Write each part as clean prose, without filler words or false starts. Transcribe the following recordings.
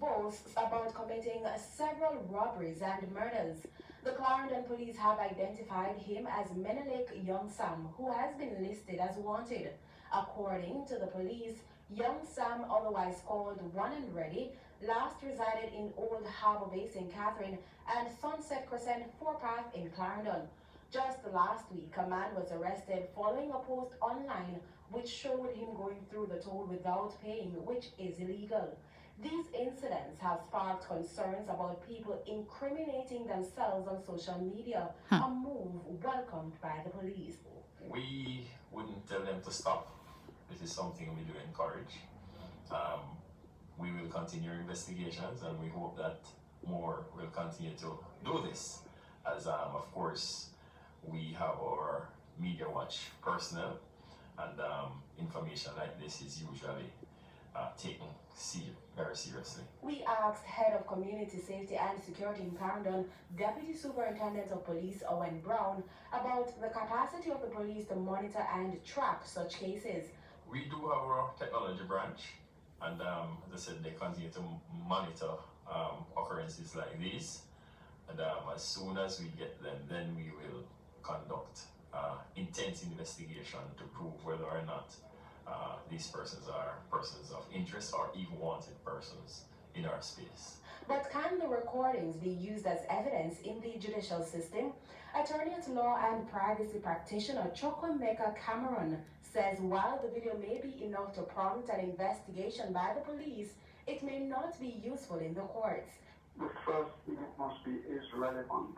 boasts about committing several robberies and murders. The Clarendon police have identified him as Menelik Young Sam, who has been listed as wanted. According to the police, Young Sam, otherwise called One and Ready, last resided in Old Harbour Bay, St. Catherine, and Sunset Crescent Forepath in Clarendon. Just last week, a man was arrested following a post online which showed him going through the toll without paying, which is illegal. These incidents have sparked concerns about people incriminating themselves on social media, a move welcomed by the police. We wouldn't tell them to stop. This is something we do encourage. We will continue investigations, and we hope that more will continue to do this, as of course we have our Media Watch personnel, and information like this is usually taken very seriously. We asked Head of Community Safety and Security in Clarendon, Deputy Superintendent of Police Owen Brown, about the capacity of the police to monitor and track such cases. We do have our technology branch, and as I said, they continue to monitor occurrences like these, and as soon as we get them, then we will conduct intense investigation to prove whether or not these persons are persons of interest or even wanted persons in our space. But can the recordings be used as evidence in the judicial system? Attorney at law and privacy practitioner Chukwemeka Cameron says while the video may be enough to prompt an investigation by the police, it may not be useful in the courts. The first thing it must be is relevant.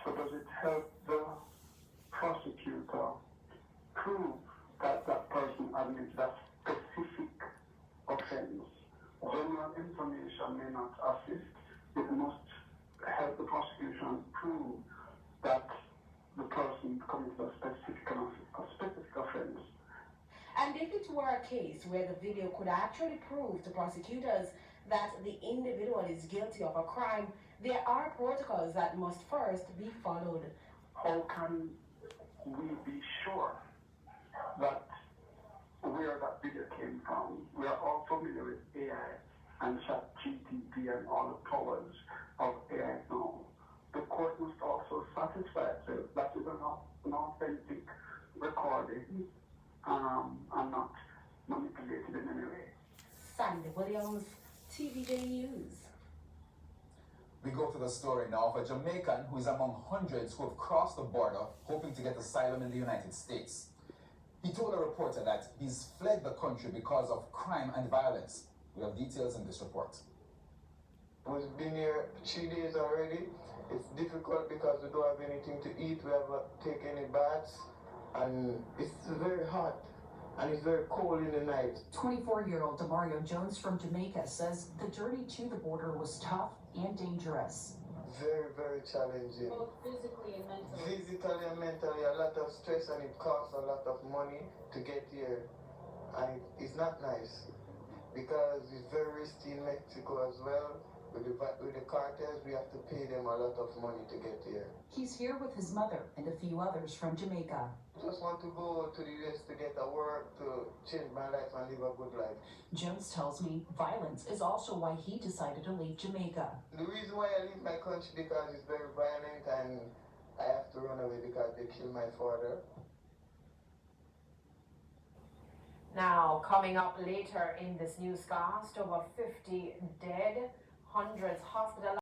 So does it help the prosecutor prove that that person admits that specific offense? General information may not assist. It must help the prosecution prove that the person committed a specific offense. And if it were a case where the video could actually prove to prosecutors that the individual is guilty of a crime, there are protocols that must first be followed. How can we be sure that where that video came from? We are all familiar with AI and ChatGPT and all the powers of AI now. The court must also satisfy itself that is an authentic recording and not manipulated in any way. Sandy Williams, TVJ News. We go to the story now of a Jamaican who is among hundreds who have crossed the border hoping to get asylum in the United States. He told a reporter that he's fled the country because of crime and violence. We have details in this report. We've been here 3 days already. It's difficult because we don't have anything to eat. We haven't taken any baths, and it's very hot and it's very cold in the night. 24-year-old Demario Jones from Jamaica says the journey to the border was tough and dangerous. Very, very challenging. Both physically and mentally. Physically and mentally, a lot of stress, and it costs a lot of money to get here. And it's not nice because it's very risky in Mexico as well. With the cartels, we have to pay them a lot of money to get here. He's here with his mother and a few others from Jamaica. Just want to go to the US to get a work, to change my life and live a good life. Jones tells me violence is also why he decided to leave Jamaica. The reason why I leave my country because it's very violent and I have to run away because they killed my father. Now, coming up later in this newscast, over 50 dead, hundreds hospitalized.